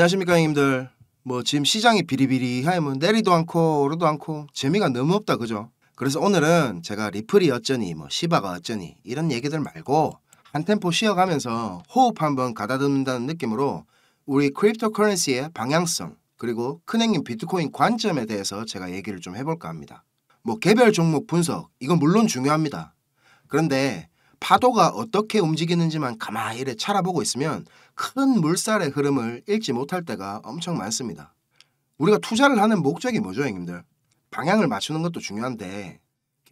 안녕하십니까 형님들. 지금 시장이 비리비리하면 내리도 않고 오르도 않고 재미가 너무 없다 그죠? 그래서 오늘은 제가 리플이 어쩌니 시바가 어쩌니 이런 얘기들 말고 한 템포 쉬어가면서 호흡 한번 가다듬는다는 느낌으로 우리 크립토커런시의 방향성 그리고 큰형님 비트코인 관점에 대해서 제가 얘기를 좀 해볼까 합니다. 개별 종목 분석 이건 물론 중요합니다. 그런데 파도가 어떻게 움직이는지만 가만히 이래 찾아보고 있으면 큰 물살의 흐름을 읽지 못할 때가 엄청 많습니다. 우리가 투자를 하는 목적이 뭐죠 형님들? 방향을 맞추는 것도 중요한데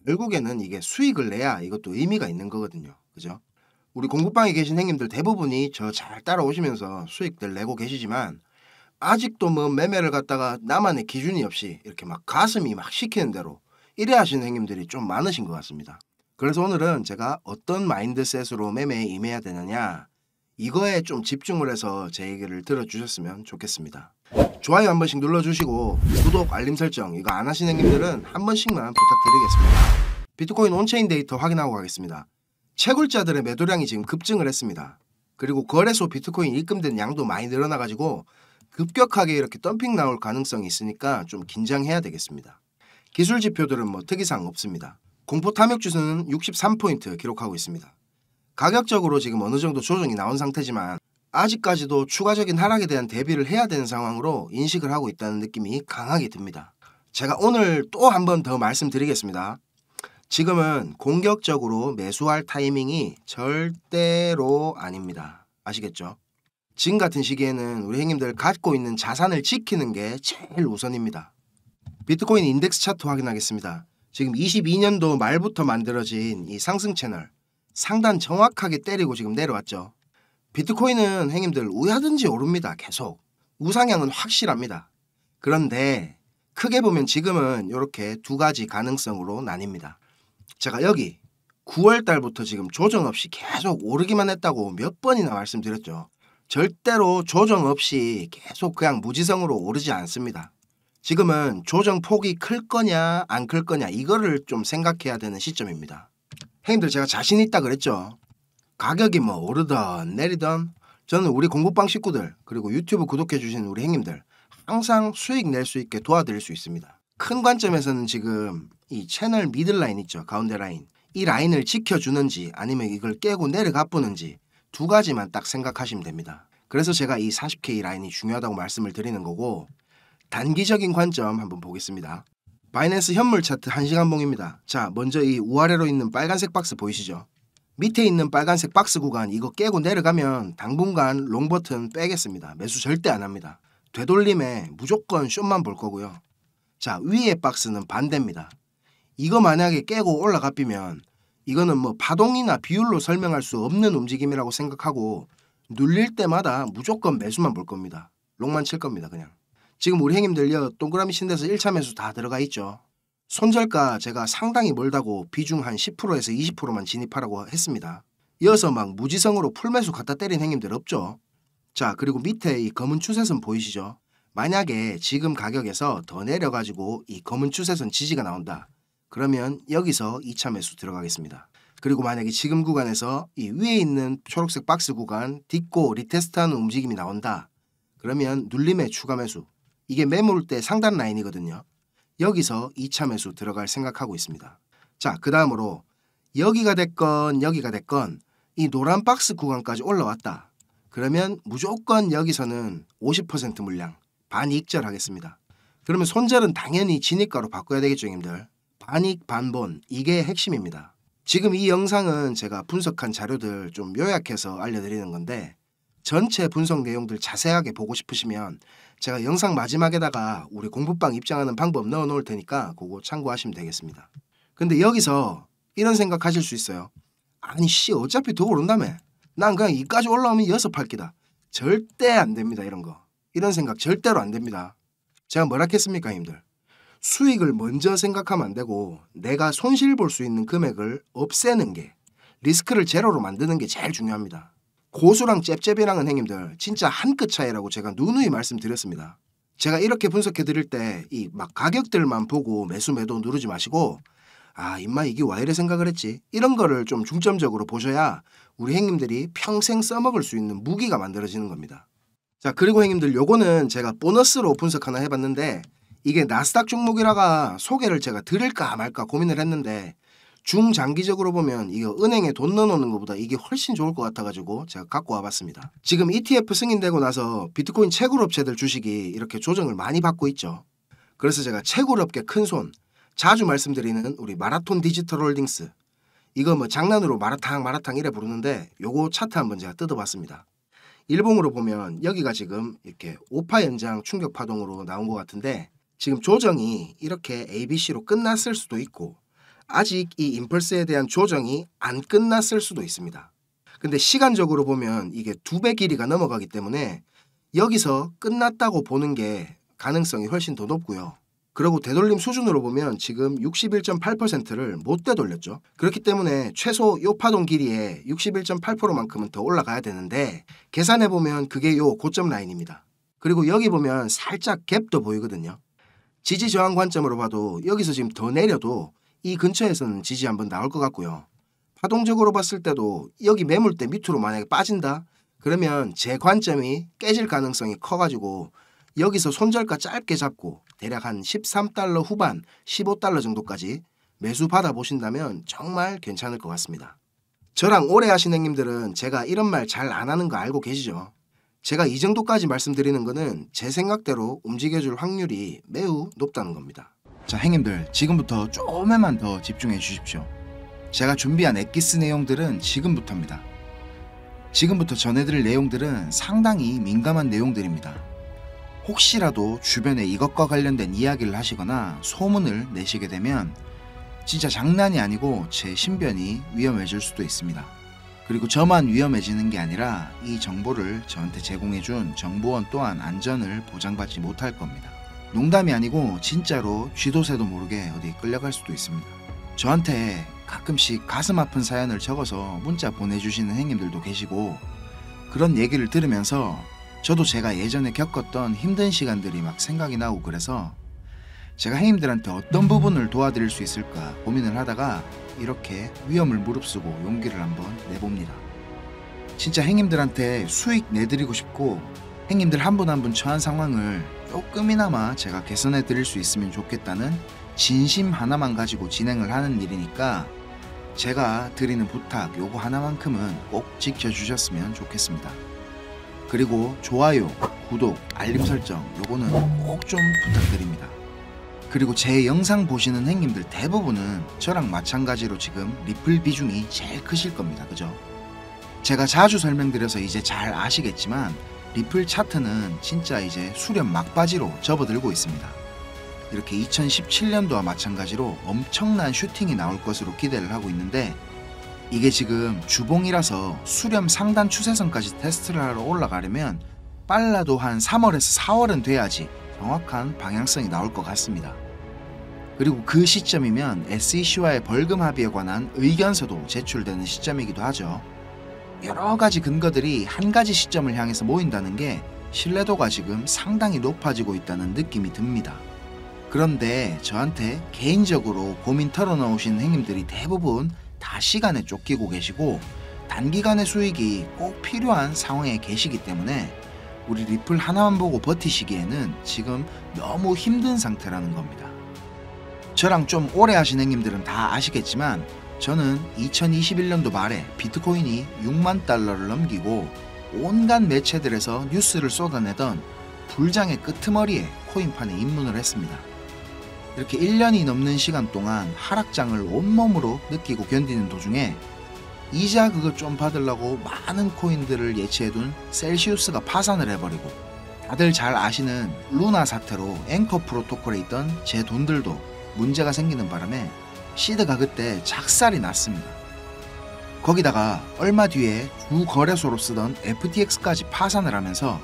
결국에는 이게 수익을 내야 이것도 의미가 있는 거거든요. 그죠? 우리 공부방에 계신 형님들 대부분이 저 잘 따라오시면서 수익들 내고 계시지만 아직도 매매를 갖다가 나만의 기준이 없이 이렇게 가슴이 시키는 대로 이래 하시는 형님들이 좀 많으신 것 같습니다. 그래서 오늘은 제가 어떤 마인드셋으로 매매에 임해야 되느냐 이거에 좀 집중을 해서 제 얘기를 들어주셨으면 좋겠습니다. 좋아요 한 번씩 눌러주시고 구독 알림 설정 이거 안 하시는 형님들은 한 번씩만 부탁드리겠습니다. 비트코인 온체인 데이터 확인하고 가겠습니다. 채굴자들의 매도량이 지금 급증을 했습니다. 그리고 거래소 비트코인 입금된 양도 많이 늘어나가지고 급격하게 이렇게 덤핑 나올 가능성이 있으니까 좀 긴장해야 되겠습니다. 기술 지표들은 특이사항 없습니다. 공포 탐욕 지수는 63포인트 기록하고 있습니다. 가격적으로 지금 어느 정도 조정이 나온 상태지만 아직까지도 추가적인 하락에 대한 대비를 해야 되는 상황으로 인식을 하고 있다는 느낌이 강하게 듭니다. 제가 오늘 또 한 번 더 말씀드리겠습니다. 지금은 공격적으로 매수할 타이밍이 절대로 아닙니다. 아시겠죠? 지금 같은 시기에는 우리 형님들 갖고 있는 자산을 지키는 게 제일 우선입니다. 비트코인 인덱스 차트 확인하겠습니다. 지금 22년도 말부터 만들어진 이 상승 채널 상단 정확하게 때리고 지금 내려왔죠. 비트코인은 형님들 우하든지 오릅니다. 계속 우상향은 확실합니다. 그런데 크게 보면 지금은 이렇게 두 가지 가능성으로 나뉩니다. 제가 여기 9월 달부터 지금 조정 없이 계속 오르기만 했다고 몇 번이나 말씀드렸죠. 절대로 조정 없이 계속 그냥 무지성으로 오르지 않습니다. 지금은 조정 폭이 클 거냐 안 클 거냐 이거를 좀 생각해야 되는 시점입니다. 형님들 제가 자신 있다 그랬죠. 가격이 오르던 내리던 저는 우리 공부방 식구들 그리고 유튜브 구독해 주신 우리 형님들 항상 수익 낼 수 있게 도와드릴 수 있습니다. 큰 관점에서는 지금 이 채널 미들라인 있죠. 가운데 라인 이 라인을 지켜주는지 아니면 이걸 깨고 내려가 뿌는지 두 가지만 딱 생각하시면 됩니다. 그래서 제가 이 40K 라인이 중요하다고 말씀을 드리는 거고 단기적인 관점 한번 보겠습니다. 바이낸스 현물 차트 1시간 봉입니다. 자, 먼저 이 우아래로 있는 빨간색 박스 보이시죠? 밑에 있는 빨간색 박스 구간 이거 깨고 내려가면 당분간 롱 버튼 빼겠습니다. 매수 절대 안 합니다. 되돌림에 무조건 숏만 볼 거고요. 자, 위에 박스는 반대입니다. 이거 만약에 깨고 올라가 삐면 이거는 파동이나 비율로 설명할 수 없는 움직임이라고 생각하고 눌릴 때마다 무조건 매수만 볼 겁니다. 롱만 칠 겁니다. 그냥. 지금 우리 형님들요 동그라미 친 데서 1차 매수 다 들어가 있죠. 손절가 제가 상당히 멀다고 비중 한 10%에서 20%만 진입하라고 했습니다. 이어서 무지성으로 풀매수 갖다 때린 형님들 없죠. 자, 그리고 밑에 이 검은 추세선 보이시죠? 만약에 지금 가격에서 더 내려가지고 이 검은 추세선 지지가 나온다. 그러면 여기서 2차 매수 들어가겠습니다. 그리고 만약에 지금 구간에서 이 위에 있는 초록색 박스 구간 딛고 리테스트하는 움직임이 나온다. 그러면 눌림의 추가 매수. 이게 매물대 상단 라인이거든요. 여기서 2차 매수 들어갈 생각하고 있습니다. 자, 그 다음으로 여기가 됐건 여기가 됐건 이 노란 박스 구간까지 올라왔다. 그러면 무조건 여기서는 50% 물량 반익절 하겠습니다. 그러면 손절은 당연히 진입가로 바꿔야 되겠죠 형님들. 반익 반본 이게 핵심입니다. 지금 이 영상은 제가 분석한 자료들 좀 요약해서 알려드리는 건데 전체 분석 내용들 자세하게 보고 싶으시면 제가 영상 마지막에다가 우리 공부방 입장하는 방법 넣어 놓을 테니까 그거 참고하시면 되겠습니다. 근데 여기서 이런 생각 하실 수 있어요. 아니 어차피 더 오른다며. 난 그냥 이까지 올라오면 여섯 팔기다. 절대 안 됩니다. 이런 거. 이런 생각 절대로 안 됩니다. 제가 뭐라 했습니까 형님들. 수익을 먼저 생각하면 안 되고 내가 손실 볼 수 있는 금액을 없애는 게 리스크를 제로로 만드는 게 제일 중요합니다. 고수랑 잽잽이랑은 형님들 진짜 한 끗 차이라고 제가 누누이 말씀드렸습니다. 제가 이렇게 분석해 드릴 때 이 가격들만 보고 매수 매도 누르지 마시고 임마 이게 왜 이래 생각을 했지 이런 거를 좀 중점적으로 보셔야 우리 형님들이 평생 써먹을 수 있는 무기가 만들어지는 겁니다. 자, 그리고 형님들 요거는 제가 보너스로 분석 하나 해봤는데 이게 나스닥 종목이라가 소개를 제가 드릴까 말까 고민을 했는데 중장기적으로 보면 이거 은행에 돈 넣어놓는 것보다 이게 훨씬 좋을 것 같아가지고 제가 갖고 와봤습니다. 지금 ETF 승인되고 나서 비트코인 채굴업체들 주식이 이렇게 조정을 많이 받고 있죠. 그래서 제가 채굴업계 큰손 자주 말씀드리는 우리 마라톤 디지털홀딩스, 이거 뭐 장난으로 마라탕 이래 부르는데 요거 차트 한번 제가 뜯어봤습니다. 일봉으로 보면 여기가 지금 이렇게 5파 연장 충격 파동으로 나온 것 같은데 지금 조정이 이렇게 ABC로 끝났을 수도 있고 아직 이 임펄스에 대한 조정이 안 끝났을 수도 있습니다. 근데 시간적으로 보면 이게 2배 길이가 넘어가기 때문에 여기서 끝났다고 보는 게 가능성이 훨씬 더 높고요. 그리고 되돌림 수준으로 보면 지금 61.8%를 못 되돌렸죠. 그렇기 때문에 최소 요 파동 길이에 61.8%만큼은 더 올라가야 되는데 계산해보면 그게 요 고점 라인입니다. 그리고 여기 보면 살짝 갭도 보이거든요. 지지 저항 관점으로 봐도 여기서 지금 더 내려도 이 근처에서는 지지 한번 나올 것 같고요. 파동적으로 봤을 때도 여기 매물대 밑으로 만약에 빠진다? 그러면 제 관점이 깨질 가능성이 커가지고 여기서 손절가 짧게 잡고 대략 한 13달러 후반 15달러 정도까지 매수 받아보신다면 정말 괜찮을 것 같습니다. 저랑 오래 하신 형님들은 제가 이런 말 잘 안 하는 거 알고 계시죠? 제가 이 정도까지 말씀드리는 거는 제 생각대로 움직여줄 확률이 매우 높다는 겁니다. 자, 형님들 지금부터 조금만 더 집중해 주십시오. 제가 준비한 엑기스 내용들은 지금부터입니다. 지금부터 전해드릴 내용들은 상당히 민감한 내용들입니다. 혹시라도 주변에 이것과 관련된 이야기를 하시거나 소문을 내시게 되면 진짜 장난이 아니고 제 신변이 위험해질 수도 있습니다. 그리고 저만 위험해지는 게 아니라 이 정보를 저한테 제공해준 정보원 또한 안전을 보장받지 못할 겁니다. 농담이 아니고 진짜로 쥐도 새도 모르게 어디 끌려갈 수도 있습니다. 저한테 가끔씩 가슴 아픈 사연을 적어서 문자 보내주시는 형님들도 계시고 그런 얘기를 들으면서 저도 제가 예전에 겪었던 힘든 시간들이 막 생각이 나고 그래서 제가 형님들한테 어떤 부분을 도와드릴 수 있을까 고민을 하다가 이렇게 위험을 무릅쓰고 용기를 한번 내봅니다. 진짜 형님들한테 수익 내드리고 싶고 형님들 한 분 한 분 처한 상황을 조금이나마 제가 개선해 드릴 수 있으면 좋겠다는 진심 하나만 가지고 진행을 하는 일이니까 제가 드리는 부탁 요거 하나만큼은 꼭 지켜주셨으면 좋겠습니다. 그리고 좋아요, 구독, 알림 설정 요거는 꼭 좀 부탁드립니다. 그리고 제 영상 보시는 형님들 대부분은 저랑 마찬가지로 지금 리플 비중이 제일 크실 겁니다. 그죠? 제가 자주 설명드려서 이제 잘 아시겠지만 리플 차트는 진짜 이제 수렴 막바지로 접어들고 있습니다. 이렇게 2017년도와 마찬가지로 엄청난 슈팅이 나올 것으로 기대를 하고 있는데 이게 지금 주봉이라서 수렴 상단 추세선까지 테스트를 하러 올라가려면 빨라도 한 3월에서 4월은 돼야지 정확한 방향성이 나올 것 같습니다. 그리고 그 시점이면 SEC와의 벌금 합의에 관한 의견서도 제출되는 시점이기도 하죠. 여러 가지 근거들이 한 가지 시점을 향해서 모인다는 게 신뢰도가 지금 상당히 높아지고 있다는 느낌이 듭니다. 그런데 저한테 개인적으로 고민 털어놓으신 형님들이 대부분 다 시간에 쫓기고 계시고 단기간의 수익이 꼭 필요한 상황에 계시기 때문에 우리 리플 하나만 보고 버티시기에는 지금 너무 힘든 상태라는 겁니다. 저랑 좀 오래 하신 형님들은 다 아시겠지만 저는 2021년도 말에 비트코인이 6만 달러를 넘기고 온갖 매체들에서 뉴스를 쏟아내던 불장의 끄트머리에 코인판에 입문을 했습니다. 이렇게 1년이 넘는 시간 동안 하락장을 온몸으로 느끼고 견디는 도중에 이자 그거 좀 받으려고 많은 코인들을 예치해둔 셀시우스가 파산을 해버리고 다들 잘 아시는 루나 사태로 앵커 프로토콜에 있던 제 돈들도 문제가 생기는 바람에 시드가 그때 작살이 났습니다. 거기다가 얼마 뒤에 주 거래소로 쓰던 FTX까지 파산을 하면서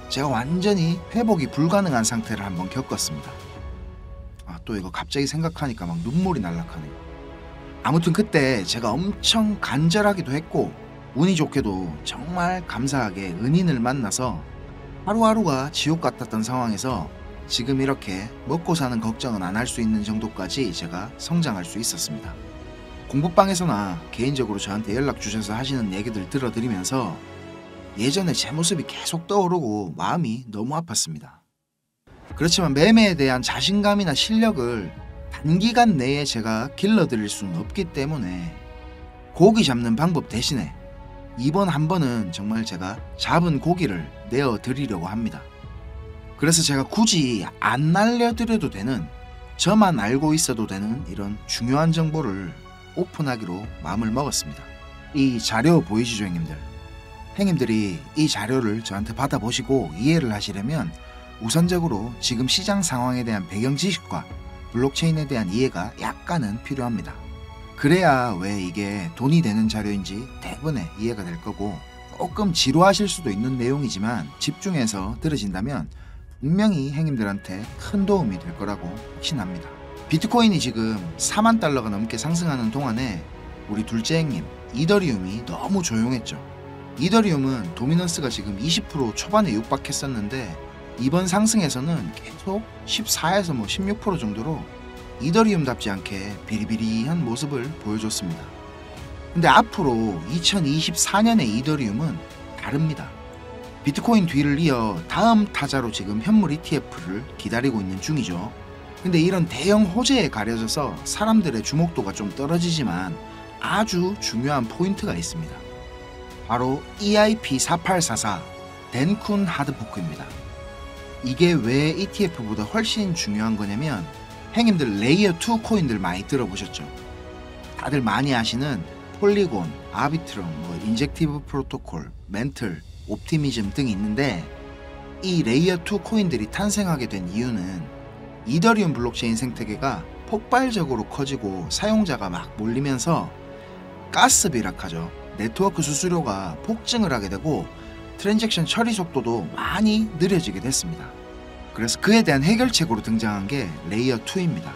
제가 완전히 회복이 불가능한 상태를 한번 겪었습니다. 또 이거 갑자기 생각하니까 막 눈물이 날락하네요. 아무튼 그때 제가 엄청 간절하기도 했고 운이 좋게도 정말 감사하게 은인을 만나서 하루하루가 지옥 같았던 상황에서 지금 이렇게 먹고 사는 걱정은 안 할 수 있는 정도까지 제가 성장할 수 있었습니다. 공부방에서나 개인적으로 저한테 연락 주셔서 하시는 얘기들 들어드리면서 예전에 제 모습이 계속 떠오르고 마음이 너무 아팠습니다. 그렇지만 매매에 대한 자신감이나 실력을 단기간 내에 제가 길러드릴 수는 없기 때문에 고기 잡는 방법 대신에 이번 한 번은 정말 제가 잡은 고기를 내어드리려고 합니다. 그래서 제가 굳이 안 알려드려도 되는, 저만 알고 있어도 되는 이런 중요한 정보를 오픈하기로 마음을 먹었습니다. 이 자료 보이시죠, 형님들? 형님들이 이 자료를 저한테 받아보시고 이해를 하시려면 우선적으로 지금 시장 상황에 대한 배경 지식과 블록체인에 대한 이해가 약간은 필요합니다. 그래야 왜 이게 돈이 되는 자료인지 대부분의 이해가 될 거고, 조금 지루하실 수도 있는 내용이지만 집중해서 들으신다면 분명히 형님들한테 큰 도움이 될 거라고 확신합니다. 비트코인이 지금 4만 달러가 넘게 상승하는 동안에 우리 둘째 형님 이더리움이 너무 조용했죠. 이더리움은 도미넌스가 지금 20% 초반에 육박했었는데 이번 상승에서는 계속 14에서 16% 정도로 이더리움답지 않게 비리비리한 모습을 보여줬습니다. 근데 앞으로 2024년의 이더리움은 다릅니다. 비트코인 뒤를 이어 다음 타자로 지금 현물 ETF를 기다리고 있는 중이죠. 근데 이런 대형 호재에 가려져서 사람들의 주목도가 좀 떨어지지만 아주 중요한 포인트가 있습니다. 바로 EIP4844 덴쿤 하드포크입니다. 이게 왜 ETF보다 훨씬 중요한 거냐면, 형님들 레이어 2 코인들 많이 들어보셨죠? 다들 많이 아시는 폴리곤, 아비트럼, 인젝티브 프로토콜, 멘틀, 옵티미즘 등이 있는데, 이 레이어 2 코인들이 탄생하게 된 이유는 이더리움 블록체인 생태계가 폭발적으로 커지고 사용자가 막 몰리면서 가스 비락하죠. 네트워크 수수료가 폭증을 하게 되고 트랜잭션 처리 속도도 많이 느려지게 됐습니다. 그래서 그에 대한 해결책으로 등장한 게 레이어 2입니다.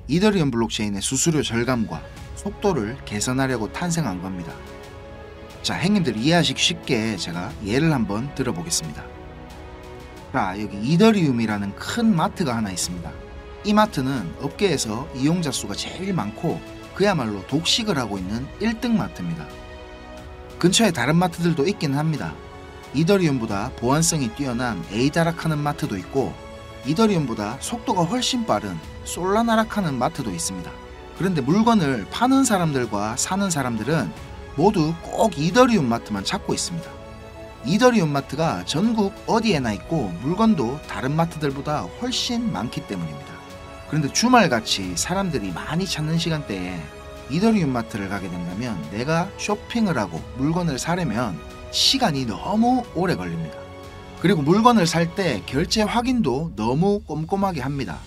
이더리움 블록체인의 수수료 절감과 속도를 개선하려고 탄생한 겁니다. 자, 형님들 이해하시기 쉽게 제가 예를 한번 들어보겠습니다. 자, 여기 이더리움이라는 큰 마트가 하나 있습니다. 이 마트는 업계에서 이용자 수가 제일 많고 그야말로 독식을 하고 있는 1등 마트입니다. 근처에 다른 마트들도 있기는 합니다. 이더리움보다 보안성이 뛰어난 에이다락하는 마트도 있고 이더리움보다 속도가 훨씬 빠른 솔라나락하는 마트도 있습니다. 그런데 물건을 파는 사람들과 사는 사람들은 모두 꼭 이더리움 마트만 찾고 있습니다. 이더리움 마트가 전국 어디에나 있고 물건도 다른 마트들보다 훨씬 많기 때문입니다. 그런데 주말같이 사람들이 많이 찾는 시간대에 이더리움 마트를 가게 된다면 내가 쇼핑을 하고 물건을 사려면 시간이 너무 오래 걸립니다. 그리고 물건을 살 때 결제 확인도 너무 꼼꼼하게 합니다.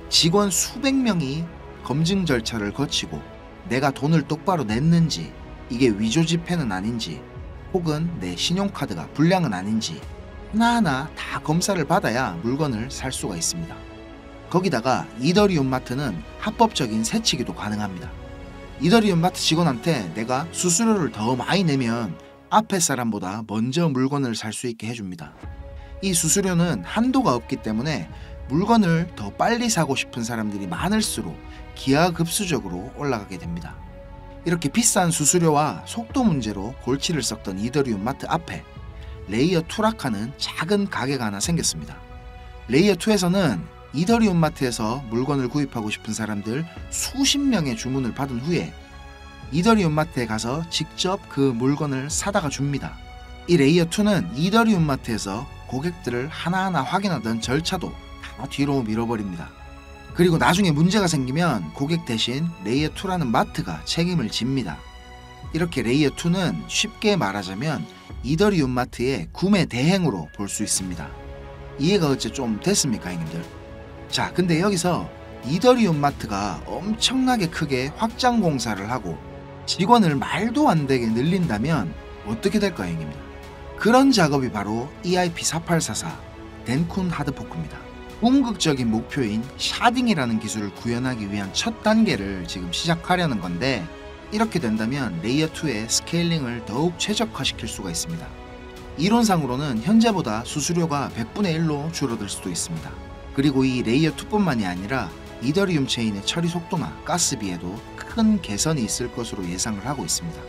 직원 수백 명이 검증 절차를 거치고 내가 돈을 똑바로 냈는지, 이게 위조 지폐는 아닌지, 혹은 내 신용카드가 불량은 아닌지 하나하나 다 검사를 받아야 물건을 살 수가 있습니다. 거기다가 이더리움 마트는 합법적인 세치기도 가능합니다. 이더리움 마트 직원한테 내가 수수료를 더 많이 내면 앞에 사람보다 먼저 물건을 살 수 있게 해줍니다. 이 수수료는 한도가 없기 때문에 물건을 더 빨리 사고 싶은 사람들이 많을수록 기하급수적으로 올라가게 됩니다. 이렇게 비싼 수수료와 속도 문제로 골치를 썩던 이더리움 마트 앞에 레이어 2락하는 작은 가게가 하나 생겼습니다. 레이어 2에서는 이더리움 마트에서 물건을 구입하고 싶은 사람들 수십 명의 주문을 받은 후에 이더리움 마트에 가서 직접 그 물건을 사다가 줍니다. 이 레이어 2는 이더리움 마트에서 고객들을 하나하나 확인하던 절차도 다 뒤로 밀어버립니다. 그리고 나중에 문제가 생기면 고객 대신 레이어 2라는 마트가 책임을 집니다. 이렇게 레이어 2는 쉽게 말하자면 이더리움 마트의 구매 대행으로 볼 수 있습니다. 이해가 어째 좀 됐습니까, 형님들? 자, 근데 여기서 이더리움 마트가 엄청나게 크게 확장 공사를 하고 직원을 말도 안 되게 늘린다면 어떻게 될까요, 형님들? 그런 작업이 바로 EIP4844 덴쿤 하드포크입니다. 궁극적인 목표인 샤딩이라는 기술을 구현하기 위한 첫 단계를 지금 시작하려는 건데, 이렇게 된다면 레이어 2의 스케일링을 더욱 최적화시킬 수가 있습니다. 이론상으로는 현재보다 수수료가 100분의 1로 줄어들 수도 있습니다. 그리고 이 레이어 2뿐만이 아니라 이더리움 체인의 처리 속도나 가스비에도 큰 개선이 있을 것으로 예상을 하고 있습니다.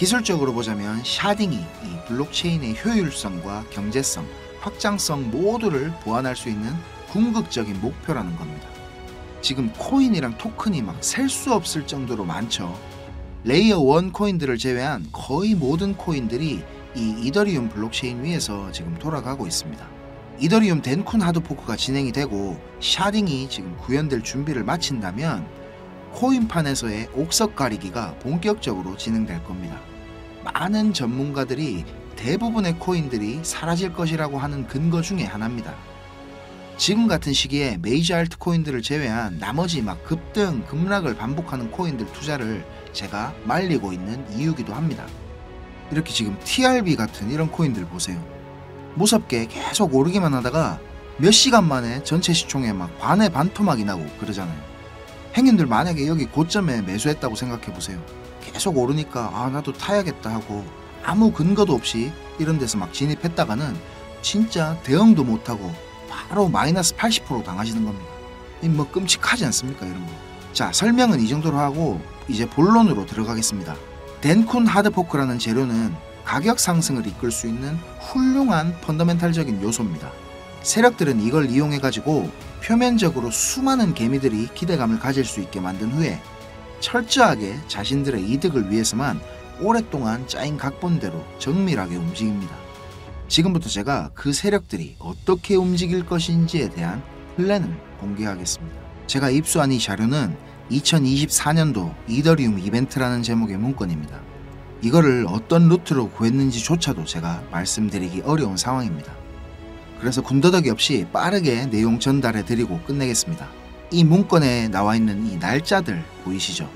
기술적으로 보자면 샤딩이 이 블록체인의 효율성과 경제성, 확장성 모두를 보완할 수 있는 궁극적인 목표라는 겁니다. 지금 코인이랑 토큰이 막 셀 수 없을 정도로 많죠. 레이어 1 코인들을 제외한 거의 모든 코인들이 이 이더리움 블록체인 위에서 지금 돌아가고 있습니다. 이더리움 덴쿤 하드포크가 진행이 되고 샤딩이 지금 구현될 준비를 마친다면 코인판에서의 옥석 가리기가 본격적으로 진행될 겁니다. 많은 전문가들이 대부분의 코인들이 사라질 것이라고 하는 근거 중에 하나입니다. 지금 같은 시기에 메이저 알트코인들을 제외한 나머지 막 급등, 급락을 반복하는 코인들 투자를 제가 말리고 있는 이유기도 합니다. 이렇게 지금 TRB 같은 이런 코인들 보세요. 무섭게 계속 오르기만 하다가 몇 시간 만에 전체 시총에 막 반의 반토막이 나고 그러잖아요. 행님들 만약에 여기 고점에 매수했다고 생각해 보세요. 계속 오르니까 아 나도 타야겠다 하고 아무 근거도 없이 이런 데서 막 진입했다가는 진짜 대응도 못하고 바로 마이너스 80% 당하시는 겁니다. 뭐 끔찍하지 않습니까 이런 거. 자, 설명은 이 정도로 하고 이제 본론으로 들어가겠습니다. 덴쿤 하드포크라는 재료는 가격 상승을 이끌 수 있는 훌륭한 펀더멘탈적인 요소입니다. 세력들은 이걸 이용해 가지고 표면적으로 수많은 개미들이 기대감을 가질 수 있게 만든 후에 철저하게 자신들의 이득을 위해서만 오랫동안 짜인 각본대로 정밀하게 움직입니다. 지금부터 제가 그 세력들이 어떻게 움직일 것인지에 대한 플랜을 공개하겠습니다. 제가 입수한 이 자료는 2024년도 이더리움 이벤트라는 제목의 문건입니다. 이거를 어떤 루트로 구했는지조차도 제가 말씀드리기 어려운 상황입니다. 그래서 군더더기 없이 빠르게 내용 전달해 드리고 끝내겠습니다. 이 문건에 나와 있는 이 날짜들 보이시죠?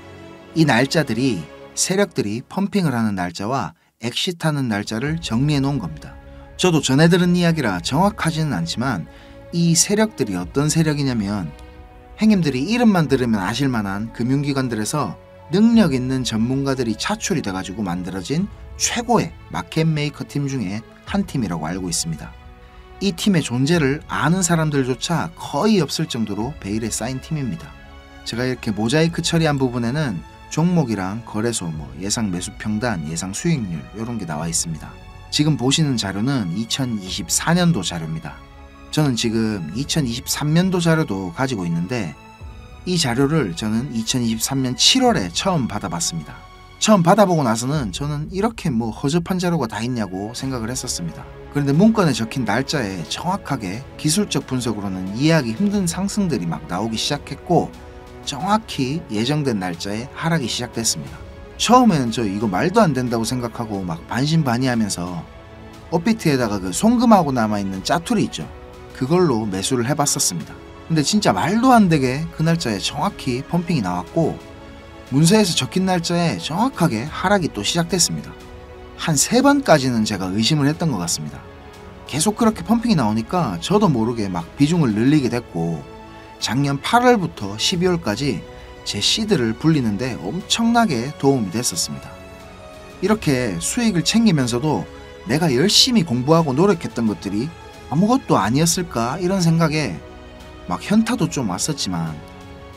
이 날짜들이 세력들이 펌핑을 하는 날짜와 엑시트하는 날짜를 정리해 놓은 겁니다. 저도 전해 들은 이야기라 정확하지는 않지만 이 세력들이 어떤 세력이냐면 행님들이 이름만 들으면 아실만한 금융기관들에서 능력 있는 전문가들이 차출이 돼가지고 만들어진 최고의 마켓 메이커 팀 중에 한 팀이라고 알고 있습니다. 이 팀의 존재를 아는 사람들조차 거의 없을 정도로 베일에 쌓인 팀입니다. 제가 이렇게 모자이크 처리한 부분에는 종목이랑 거래소, 예상 매수 평단, 예상 수익률 이런 게 나와 있습니다. 지금 보시는 자료는 2024년도 자료입니다. 저는 지금 2023년도 자료도 가지고 있는데 이 자료를 저는 2023년 7월에 처음 받아봤습니다. 처음 받아보고 나서는 저는 이렇게 허접한 자료가 다 있냐고 생각을 했었습니다. 그런데 문건에 적힌 날짜에 정확하게 기술적 분석으로는 이해하기 힘든 상승들이 막 나오기 시작했고 정확히 예정된 날짜에 하락이 시작됐습니다. 처음에는 저 이거 말도 안 된다고 생각하고 막 반신반의하면서 업비트에다가 그 송금하고 남아있는 짜투리 있죠. 그걸로 매수를 해봤었습니다. 근데 진짜 말도 안 되게 그 날짜에 정확히 펌핑이 나왔고 문서에서 적힌 날짜에 정확하게 하락이 또 시작됐습니다. 한 3번까지는 제가 의심을 했던 것 같습니다. 계속 그렇게 펌핑이 나오니까 저도 모르게 막 비중을 늘리게 됐고 작년 8월부터 12월까지 제 시드를 불리는데 엄청나게 도움이 됐었습니다. 이렇게 수익을 챙기면서도 내가 열심히 공부하고 노력했던 것들이 아무것도 아니었을까 이런 생각에 막 현타도 좀 왔었지만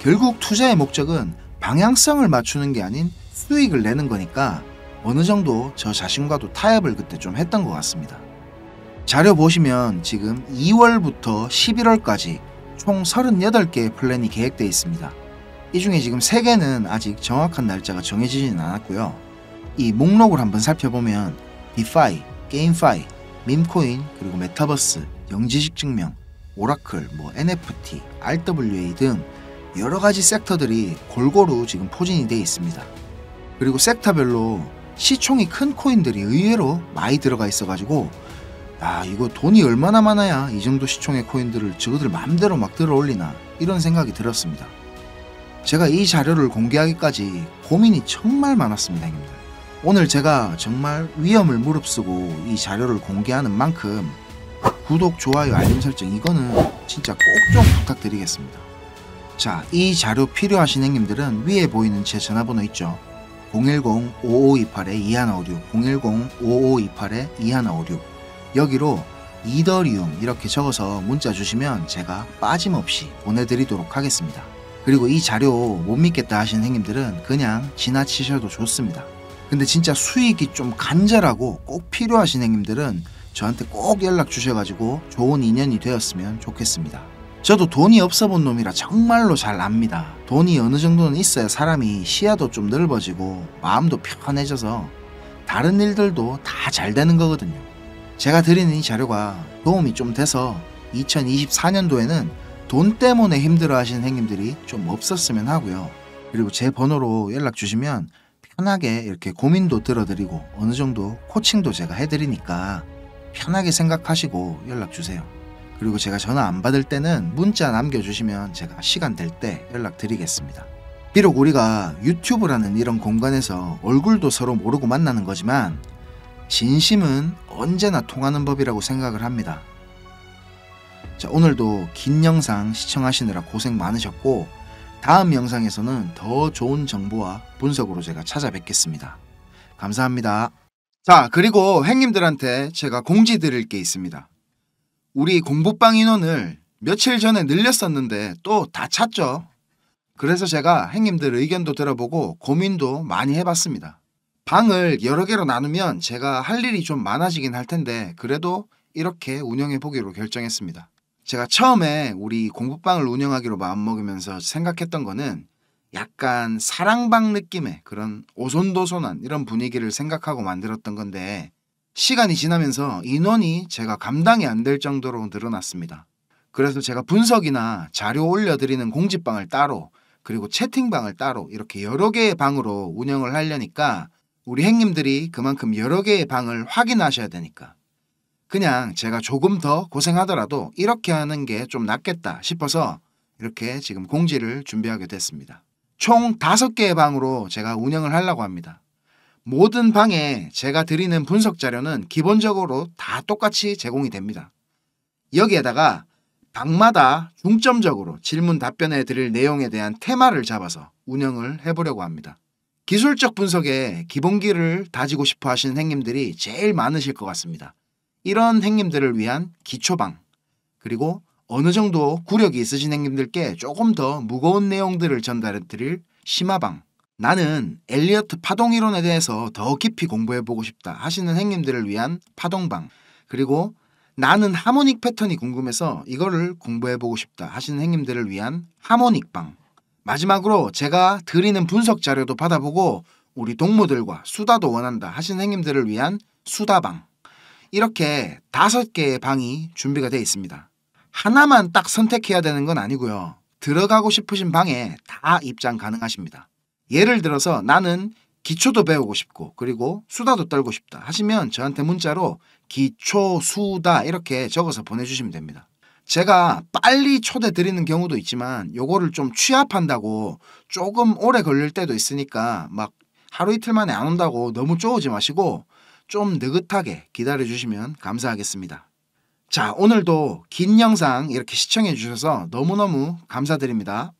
결국 투자의 목적은 방향성을 맞추는 게 아닌 수익을 내는 거니까 어느 정도 저 자신과도 타협을 그때 좀 했던 것 같습니다. 자료 보시면 지금 2월부터 11월까지 총 38개의 플랜이 계획되어 있습니다. 이 중에 지금 3개는 아직 정확한 날짜가 정해지지는 않았고요. 이 목록을 한번 살펴보면 디파이, 게임파이, 밈코인, 그리고 메타버스, 영지식 증명, 오라클, NFT, RWA 등 여러가지 섹터들이 골고루 지금 포진이 되어 있습니다. 그리고 섹터별로 시총이 큰 코인들이 의외로 많이 들어가 있어가지고 이거 돈이 얼마나 많아야 이 정도 시총의 코인들을 저거들 마음대로 막 들어올리나 이런 생각이 들었습니다. 제가 이 자료를 공개하기까지 고민이 정말 많았습니다, 형님들. 오늘 제가 정말 위험을 무릅쓰고 이 자료를 공개하는 만큼 구독, 좋아요, 알림 설정 이거는 진짜 꼭 좀 부탁드리겠습니다. 자, 이 자료 필요하신 형님들은 위에 보이는 제 전화번호 있죠. 010-5528-2156 010-5528-2156 여기로 이더리움 이렇게 적어서 문자 주시면 제가 빠짐없이 보내드리도록 하겠습니다. 그리고 이 자료 못 믿겠다 하시는 형님들은 그냥 지나치셔도 좋습니다. 근데 진짜 수익이 좀 간절하고 꼭 필요하신 형님들은 저한테 꼭 연락 주셔가지고 좋은 인연이 되었으면 좋겠습니다. 저도 돈이 없어 본 놈이라 정말로 잘 압니다. 돈이 어느 정도는 있어야 사람이 시야도 좀 넓어지고 마음도 편해져서 다른 일들도 다 잘 되는 거거든요. 제가 드리는 이 자료가 도움이 좀 돼서 2024년도에는 돈 때문에 힘들어 하시는 형님들이 좀 없었으면 하고요. 그리고 제 번호로 연락 주시면 편하게 이렇게 고민도 들어드리고 어느 정도 코칭도 제가 해드리니까 편하게 생각하시고 연락 주세요. 그리고 제가 전화 안 받을 때는 문자 남겨주시면 제가 시간 될 때 연락드리겠습니다. 비록 우리가 유튜브라는 이런 공간에서 얼굴도 서로 모르고 만나는 거지만 진심은 언제나 통하는 법이라고 생각을 합니다. 자, 오늘도 긴 영상 시청하시느라 고생 많으셨고 다음 영상에서는 더 좋은 정보와 분석으로 제가 찾아뵙겠습니다. 감사합니다. 자, 그리고 형님들한테 제가 공지 드릴 게 있습니다. 우리 공부방 인원을 며칠 전에 늘렸었는데 또 다 찼죠. 그래서 제가 형님들 의견도 들어보고 고민도 많이 해봤습니다. 방을 여러 개로 나누면 제가 할 일이 좀 많아지긴 할 텐데 그래도 이렇게 운영해 보기로 결정했습니다. 제가 처음에 우리 공부방을 운영하기로 마음먹으면서 생각했던 거는 약간 사랑방 느낌의 그런 오손도손한 이런 분위기를 생각하고 만들었던 건데 시간이 지나면서 인원이 제가 감당이 안 될 정도로 늘어났습니다. 그래서 제가 분석이나 자료 올려드리는 공지방을 따로 그리고 채팅방을 따로 이렇게 여러 개의 방으로 운영을 하려니까 우리 형님들이 그만큼 여러 개의 방을 확인하셔야 되니까 그냥 제가 조금 더 고생하더라도 이렇게 하는 게 좀 낫겠다 싶어서 이렇게 지금 공지를 준비하게 됐습니다. 총 5개의 방으로 제가 운영을 하려고 합니다. 모든 방에 제가 드리는 분석 자료는 기본적으로 다 똑같이 제공이 됩니다. 여기에다가 방마다 중점적으로 질문 답변해 드릴 내용에 대한 테마를 잡아서 운영을 해보려고 합니다. 기술적 분석에 기본기를 다지고 싶어 하시는 형님들이 제일 많으실 것 같습니다. 이런 형님들을 위한 기초방, 그리고 어느 정도 구력이 있으신 형님들께 조금 더 무거운 내용들을 전달해 드릴 심화방, 나는 엘리어트 파동이론에 대해서 더 깊이 공부해보고 싶다 하시는 형님들을 위한 파동방, 그리고 나는 하모닉 패턴이 궁금해서 이거를 공부해보고 싶다 하시는 형님들을 위한 하모닉방, 마지막으로 제가 드리는 분석 자료도 받아보고 우리 동무들과 수다도 원한다 하시는 형님들을 위한 수다방, 이렇게 5개의 방이 준비가 되어 있습니다. 하나만 딱 선택해야 되는 건 아니고요. 들어가고 싶으신 방에 다 입장 가능하십니다. 예를 들어서 나는 기초도 배우고 싶고 그리고 수다도 떨고 싶다 하시면 저한테 문자로 기초, 수다 이렇게 적어서 보내주시면 됩니다. 제가 빨리 초대 드리는 경우도 있지만 요거를 좀 취합한다고 조금 오래 걸릴 때도 있으니까 막 하루 이틀 만에 안 온다고 너무 쪼우지 마시고 좀 느긋하게 기다려 주시면 감사하겠습니다. 자, 오늘도 긴 영상 이렇게 시청해 주셔서 너무너무 감사드립니다.